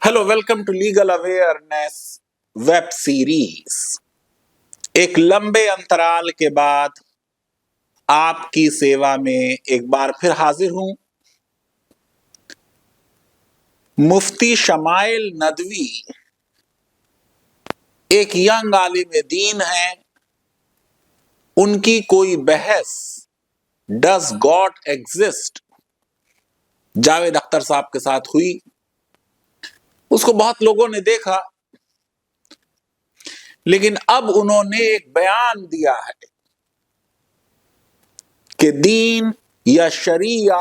Hello, welcome to legal awareness web series. एक लंबे अंतराल के बाद आपकी सेवा में एक बार फिर हाजिर हूं। मुफ्ती शमाइल नदवी एक यंग आलिम दीन हैं। उनकी कोई बहस does God exist Javed Akhtar साहब के साथ हुई। उसको बहुत लोगों ने देखा, लेकिन अब उन्होंने एक बयान दिया है कि दीन या शरिया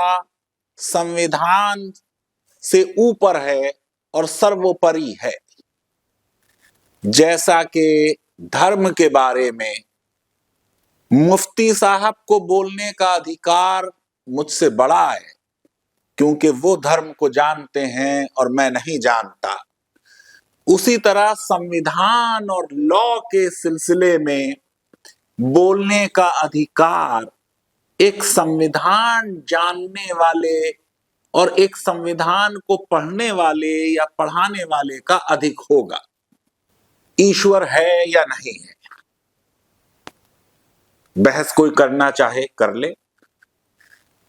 संविधान से ऊपर है और सर्वोपरि है। जैसा कि धर्म के बारे में मुफ्ती साहब को बोलने का अधिकार मुझसे बड़ा है, क्योंकि वो धर्म को जानते हैं और मैं नहीं जानता। उसी तरह संविधान और लॉ के सिलसिले में बोलने का अधिकार एक संविधान जानने वाले और एक संविधान को पढ़ने वाले या पढ़ाने वाले का अधिक होगा। ईश्वर है या नहीं है, बहस कोई करना चाहे कर ले।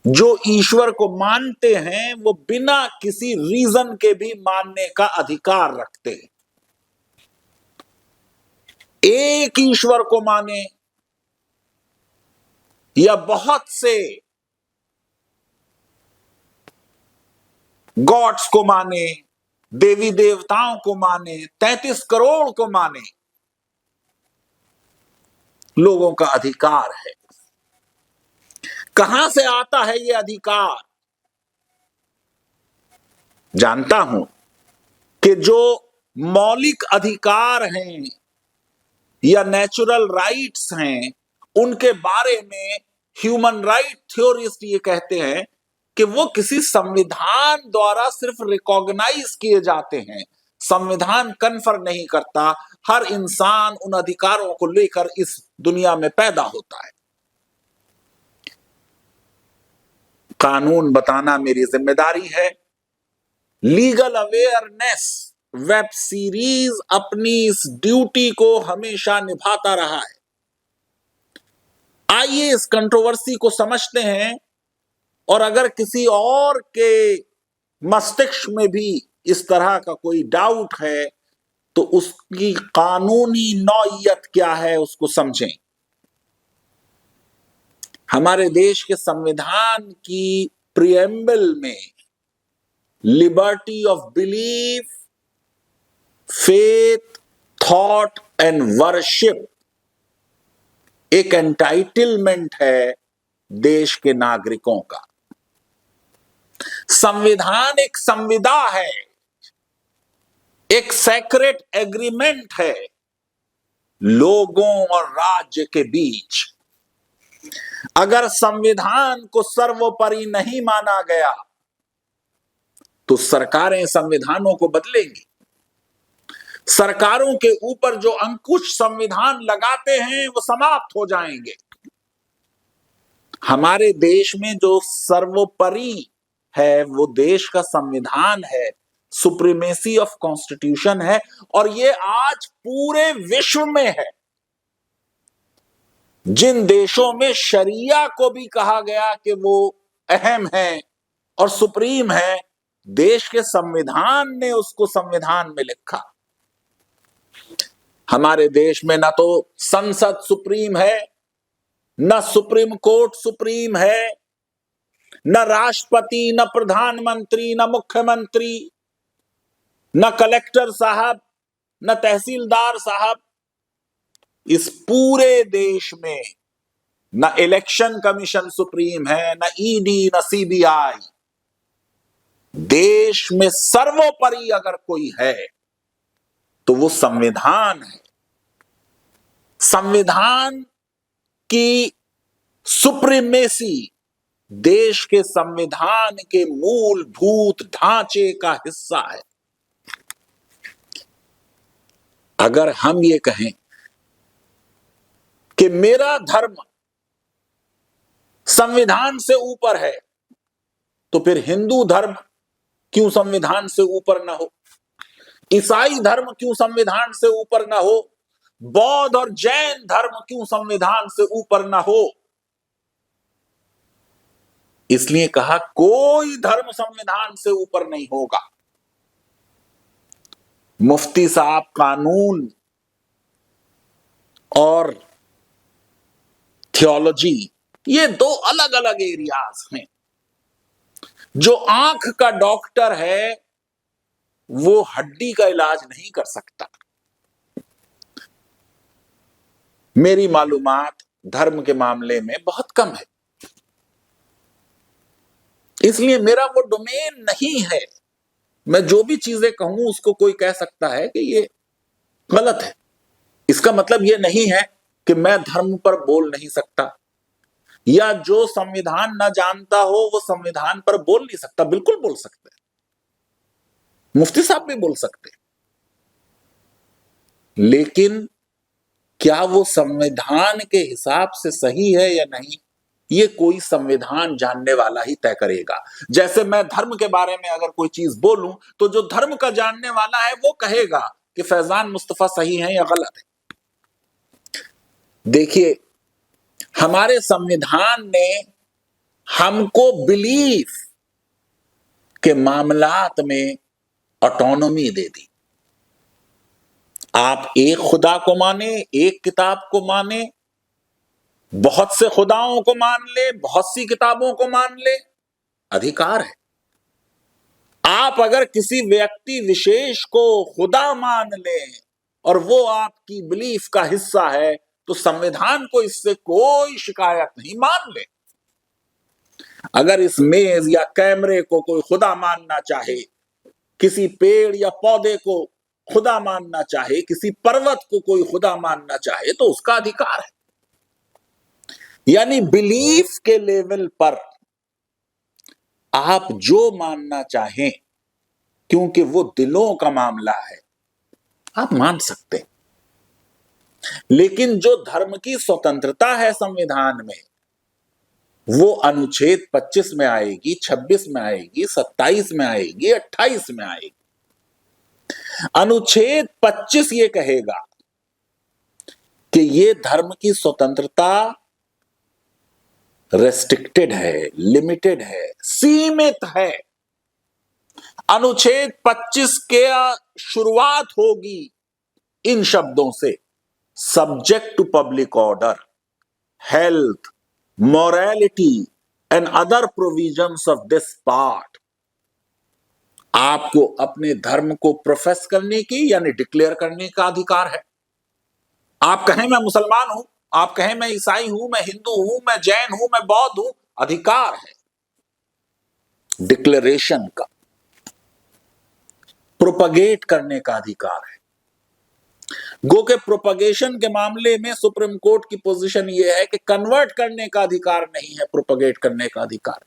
जो ईश्वर को मानते हैं वो बिना किसी रीजन के भी मानने का अधिकार रखते हैं। एक ईश्वर को माने या बहुत से गॉड्स को माने, देवी देवताओं को माने, 33 करोड़ को माने, लोगों का अधिकार है। कहां से आता है यह अधिकार? जानता हूं कि जो मौलिक अधिकार हैं या नेचुरल राइट्स हैं, उनके बारे में ह्यूमन राइट थ्योरिस्ट ये कहते हैं कि वो किसी संविधान द्वारा सिर्फ रिकॉग्नाइज किए जाते हैं। संविधान कन्फर नहीं करता। हर इंसान उन अधिकारों को लेकर इस दुनिया में पैदा होता है। कानून बताना मेरी जिम्मेदारी है। लीगल अवेयरनेस वेब सीरीज अपनी इस ड्यूटी को हमेशा निभाता रहा है। आइए इस कंट्रोवर्सी को समझते हैं, और अगर किसी और के मस्तिष्क में भी इस तरह का कोई डाउट है तो उसकी कानूनी नौइयत क्या है उसको समझें। हमारे देश के संविधान की प्रिएम्बल में liberty of belief, faith, thought and worship एक एंटाइटलमेंट है देश के नागरिकों का। संविधान एक संविदा है, एक सेक्रेट एग्रीमेंट है लोगों और राज्य के बीच। अगर संविधान को सर्वोपरि नहीं माना गया तो सरकारें संविधानों को बदलेंगी। सरकारों के ऊपर जो अंकुश संविधान लगाते हैं वो समाप्त हो जाएंगे। हमारे देश में जो सर्वोपरि है वो देश का संविधान है, सुप्रीमेसी ऑफ कॉन्स्टिट्यूशन है, और ये आज पूरे विश्व में है। जिन देशों में शरिया को भी कहा गया कि वो अहम है और सुप्रीम है, देश के संविधान ने उसको संविधान में लिखा। हमारे देश में ना तो संसद सुप्रीम है, न सुप्रीम कोर्ट सुप्रीम है, न राष्ट्रपति, न प्रधानमंत्री, न मुख्यमंत्री, न कलेक्टर साहब, न तहसीलदार साहब। इस पूरे देश में न इलेक्शन कमीशन सुप्रीम है, न ईडी, न सीबीआई। देश में सर्वोपरि अगर कोई है तो वो संविधान है। संविधान की सुप्रीमेसी देश के संविधान के मूलभूत ढांचे का हिस्सा है। अगर हम ये कहें कि मेरा धर्म संविधान से ऊपर है, तो फिर हिंदू धर्म क्यों संविधान से ऊपर ना हो? ईसाई धर्म क्यों संविधान से ऊपर ना हो? बौद्ध और जैन धर्म क्यों संविधान से ऊपर ना हो? इसलिए कहा कोई धर्म संविधान से ऊपर नहीं होगा। मुफ्ती साहब कानून और थियोलॉजी, ये दो अलग अलग एरियाज हैं। जो आंख का डॉक्टर है वो हड्डी का इलाज नहीं कर सकता। मेरी मालूमात धर्म के मामले में बहुत कम है, इसलिए मेरा वो डोमेन नहीं है। मैं जो भी चीजें कहूं उसको कोई कह सकता है कि ये गलत है। इसका मतलब ये नहीं है कि मैं धर्म पर बोल नहीं सकता, या जो संविधान न जानता हो वो संविधान पर बोल नहीं सकता। बिल्कुल बोल सकते हैं, मुफ्ती साहब भी बोल सकते हैं, लेकिन क्या वो संविधान के हिसाब से सही है या नहीं, ये कोई संविधान जानने वाला ही तय करेगा। जैसे मैं धर्म के बारे में अगर कोई चीज बोलूं तो जो धर्म का जानने वाला है वो कहेगा कि फैजान मुस्तफा सही है या गलत है। देखिए, हमारे संविधान ने हमको बिलीफ के मामलात में ऑटोनॉमी दे दी। आप एक खुदा को माने, एक किताब को माने, बहुत से खुदाओं को मान ले, बहुत सी किताबों को मान ले, अधिकार है। आप अगर किसी व्यक्ति विशेष को खुदा मान ले और वो आपकी बिलीफ का हिस्सा है तो संविधान को इससे कोई शिकायत नहीं। मान ले, अगर इस मेज या कैमरे को कोई खुदा मानना चाहे, किसी पेड़ या पौधे को खुदा मानना चाहे, किसी पर्वत को कोई खुदा मानना चाहे, तो उसका अधिकार है। यानी बिलीफ के लेवल पर आप जो मानना चाहें, क्योंकि वो दिलों का मामला है, आप मान सकते हैं। लेकिन जो धर्म की स्वतंत्रता है संविधान में, वो अनुच्छेद 25 में आएगी, 26 में आएगी, 27 में आएगी, 28 में आएगी। अनुच्छेद 25 ये कहेगा कि ये धर्म की स्वतंत्रता रेस्ट्रिक्टेड है, लिमिटेड है, सीमित है। अनुच्छेद 25 के शुरुआत होगी इन शब्दों से, subject to public order, health, morality and other provisions of this part. आपको अपने धर्म को प्रोफेस करने की यानी डिक्लेयर करने का अधिकार है। आप कहें मैं मुसलमान हूं, आप कहें मैं ईसाई हूं, मैं हिंदू हूं, मैं जैन हूं, मैं बौद्ध हूं, अधिकार है डिक्लेरेशन का। प्रोपगेट करने का अधिकार है। गो के प्रोपगेशन के मामले में सुप्रीम कोर्ट की पोजीशन यह है कि कन्वर्ट करने का अधिकार नहीं है, प्रोपगेट करने का अधिकार।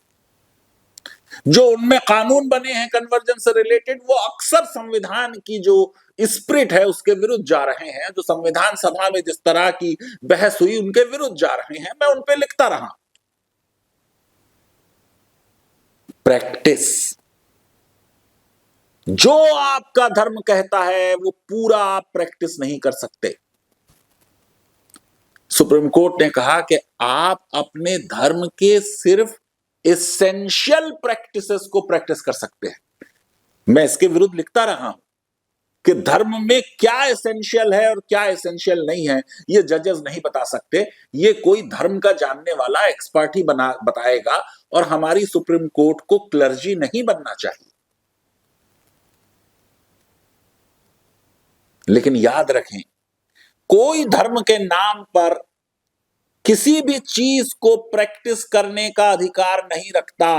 जो उनमें कानून बने हैं कन्वर्जन से रिलेटेड, वो अक्सर संविधान की जो स्पिरिट है उसके विरुद्ध जा रहे हैं। जो संविधान सभा में जिस तरह की बहस हुई उनके विरुद्ध जा रहे हैं। मैं उन पे लिखता रहा। प्रैक्टिस, जो आपका धर्म कहता है वो पूरा आप प्रैक्टिस नहीं कर सकते। सुप्रीम कोर्ट ने कहा कि आप अपने धर्म के सिर्फ एसेंशियल प्रैक्टिसेस को प्रैक्टिस कर सकते हैं। मैं इसके विरुद्ध लिखता रहा हूं कि धर्म में क्या एसेंशियल है और क्या एसेंशियल नहीं है, ये जजेस नहीं बता सकते। ये कोई धर्म का जानने वाला एक्सपर्ट ही बताएगा, और हमारी सुप्रीम कोर्ट को क्लर्जी नहीं बनना चाहिए। लेकिन याद रखें, कोई धर्म के नाम पर किसी भी चीज को प्रैक्टिस करने का अधिकार नहीं रखता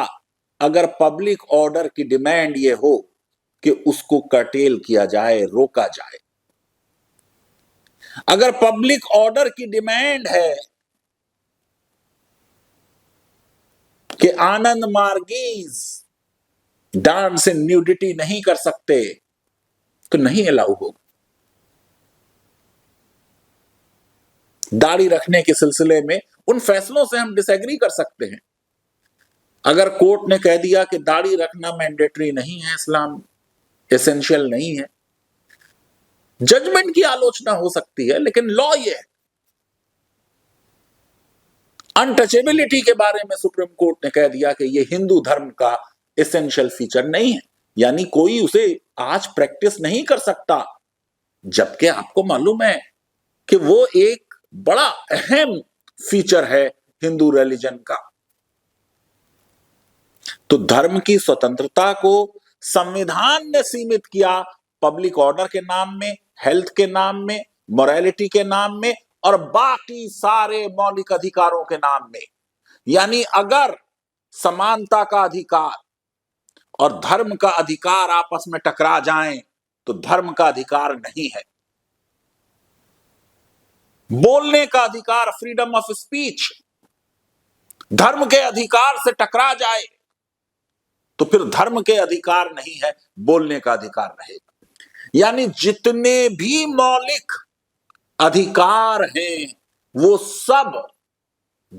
अगर पब्लिक ऑर्डर की डिमांड यह हो कि उसको कर्टेल किया जाए, रोका जाए। अगर पब्लिक ऑर्डर की डिमांड है कि आनंद मार्गीज डांस एंड न्यूडिटी नहीं कर सकते, तो नहीं अलाउ होगा। दाढ़ी रखने के सिलसिले में उन फैसलों से हम डिसएग्री कर सकते हैं। अगर कोर्ट ने कह दिया कि दाढ़ी रखना मैंडेटरी नहीं है, इस्लाम एसेंशियल नहीं है, जजमेंट की आलोचना हो सकती है, लेकिन लॉ ये है। अनटचेबिलिटी के बारे में सुप्रीम कोर्ट ने कह दिया कि ये हिंदू धर्म का एसेंशियल फीचर नहीं है, यानी कोई उसे आज प्रैक्टिस नहीं कर सकता, जबकि आपको मालूम है कि वो एक बड़ा अहम फीचर है हिंदू रिलीजन का। तो धर्म की स्वतंत्रता को संविधान ने सीमित किया पब्लिक ऑर्डर के नाम में, हेल्थ के नाम में, मोरालिटी के नाम में और बाकी सारे मौलिक अधिकारों के नाम में। यानी अगर समानता का अधिकार और धर्म का अधिकार आपस में टकरा जाएं तो धर्म का अधिकार नहीं है। बोलने का अधिकार, फ्रीडम ऑफ स्पीच, धर्म के अधिकार से टकरा जाए तो फिर धर्म के अधिकार नहीं है, बोलने का अधिकार रहेगा। यानी जितने भी मौलिक अधिकार हैं वो सब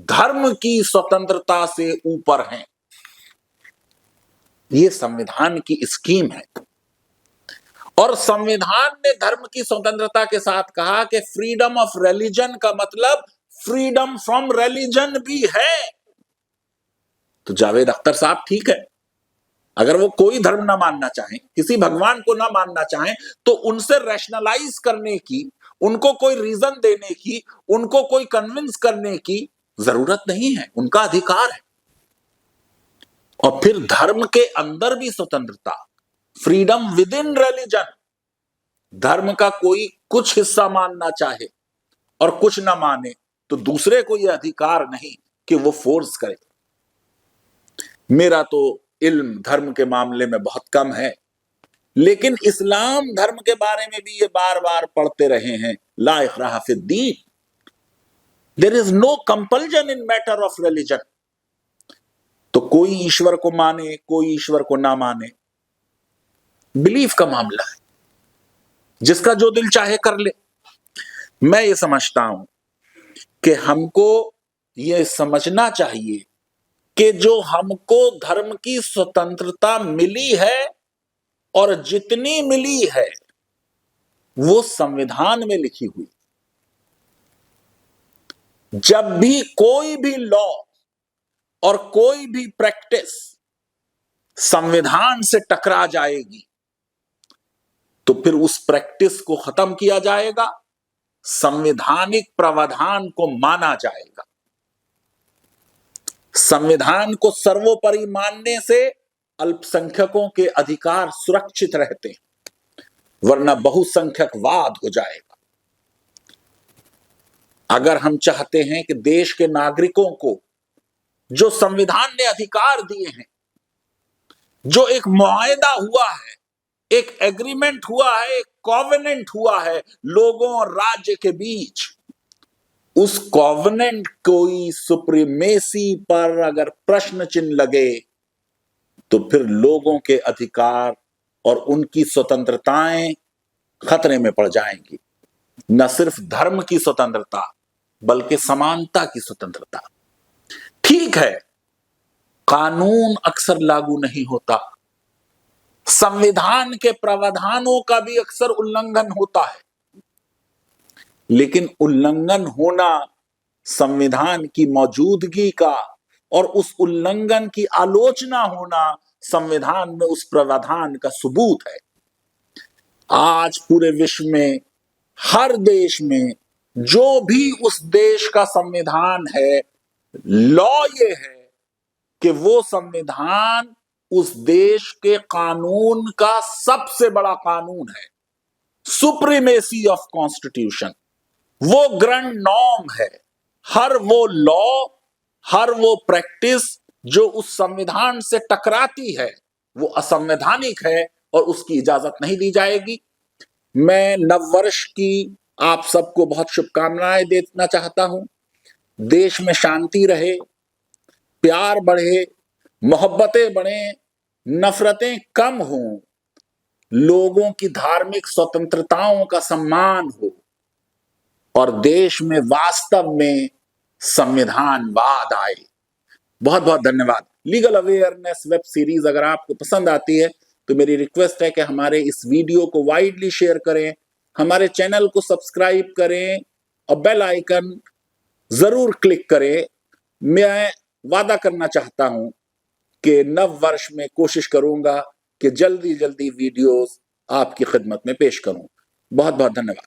धर्म की स्वतंत्रता से ऊपर हैं। ये संविधान की स्कीम है। और संविधान ने धर्म की स्वतंत्रता के साथ कहा कि फ्रीडम ऑफ रिलीजन का मतलब फ्रीडम फ्रॉम रिलीजन भी है। तो जावेद अख्तर साहब ठीक है, अगर वो कोई धर्म ना मानना चाहें, किसी भगवान को ना मानना चाहें, तो उनसे रैशनलाइज करने की, उनको कोई रीजन देने की, उनको कोई कन्विंस करने की जरूरत नहीं है, उनका अधिकार है। और फिर धर्म के अंदर भी स्वतंत्रता, फ्रीडम विद इन रिलीजन। धर्म का कोई कुछ हिस्सा मानना चाहे और कुछ ना माने तो दूसरे को यह अधिकार नहीं कि वो फोर्स करे। मेरा तो इल्म धर्म के मामले में बहुत कम है, लेकिन इस्लाम धर्म के बारे में भी ये बार बार पढ़ते रहे हैं, ला इकराह फिद्दीन, there is no compulsion in matter of religion. तो कोई ईश्वर को माने, कोई ईश्वर को ना माने, बिलीफ का मामला है, जिसका जो दिल चाहे कर ले। मैं ये समझता हूं कि हमको ये समझना चाहिए कि जो हमको धर्म की स्वतंत्रता मिली है और जितनी मिली है वो संविधान में लिखी हुई। जब भी कोई भी लॉ और कोई भी प्रैक्टिस संविधान से टकरा जाएगी तो फिर उस प्रैक्टिस को खत्म किया जाएगा, संवैधानिक प्रावधान को माना जाएगा। संविधान को सर्वोपरि मानने से अल्पसंख्यकों के अधिकार सुरक्षित रहते हैं, वरना बहुसंख्यकवाद हो जाएगा। अगर हम चाहते हैं कि देश के नागरिकों को जो संविधान ने अधिकार दिए हैं, जो एक मुआहदा हुआ है, एक एग्रीमेंट हुआ है, एक कॉवेनेंट हुआ है लोगों और राज्य के बीच, उस कॉवेनेंट कोई सुप्रीमेसी पर अगर प्रश्न चिन्ह लगे तो फिर लोगों के अधिकार और उनकी स्वतंत्रताएं खतरे में पड़ जाएंगी। न सिर्फ धर्म की स्वतंत्रता बल्कि समानता की स्वतंत्रता। ठीक है, कानून अक्सर लागू नहीं होता, संविधान के प्रावधानों का भी अक्सर उल्लंघन होता है, लेकिन उल्लंघन होना संविधान की मौजूदगी का और उस उल्लंघन की आलोचना होना संविधान में उस प्रावधान का सबूत है। आज पूरे विश्व में हर देश में जो भी उस देश का संविधान है, लॉ ये है कि वो संविधान उस देश के कानून का सबसे बड़ा कानून है, सुप्रीमेसी ऑफ कॉन्स्टिट्यूशन, वो ग्रैंड नॉर्म है। हर वो लॉ, हर वो प्रैक्टिस जो उस संविधान से टकराती है वो असंवैधानिक है और उसकी इजाजत नहीं दी जाएगी। मैं नववर्ष की आप सबको बहुत शुभकामनाएं देना चाहता हूं। देश में शांति रहे, प्यार बढ़े, मोहब्बतें बढ़े, नफरतें कम हों, लोगों की धार्मिक स्वतंत्रताओं का सम्मान हो और देश में वास्तव में संविधानवाद आए। बहुत बहुत धन्यवाद। लीगल अवेयरनेस वेब सीरीज अगर आपको पसंद आती है तो मेरी रिक्वेस्ट है कि हमारे इस वीडियो को वाइडली शेयर करें, हमारे चैनल को सब्सक्राइब करें और बेल आइकन जरूर क्लिक करें। मैं वादा करना चाहता हूं कि नव वर्ष में कोशिश करूंगा कि जल्दी जल्दी वीडियोस आपकी खिदमत में पेश करूं। बहुत बहुत धन्यवाद।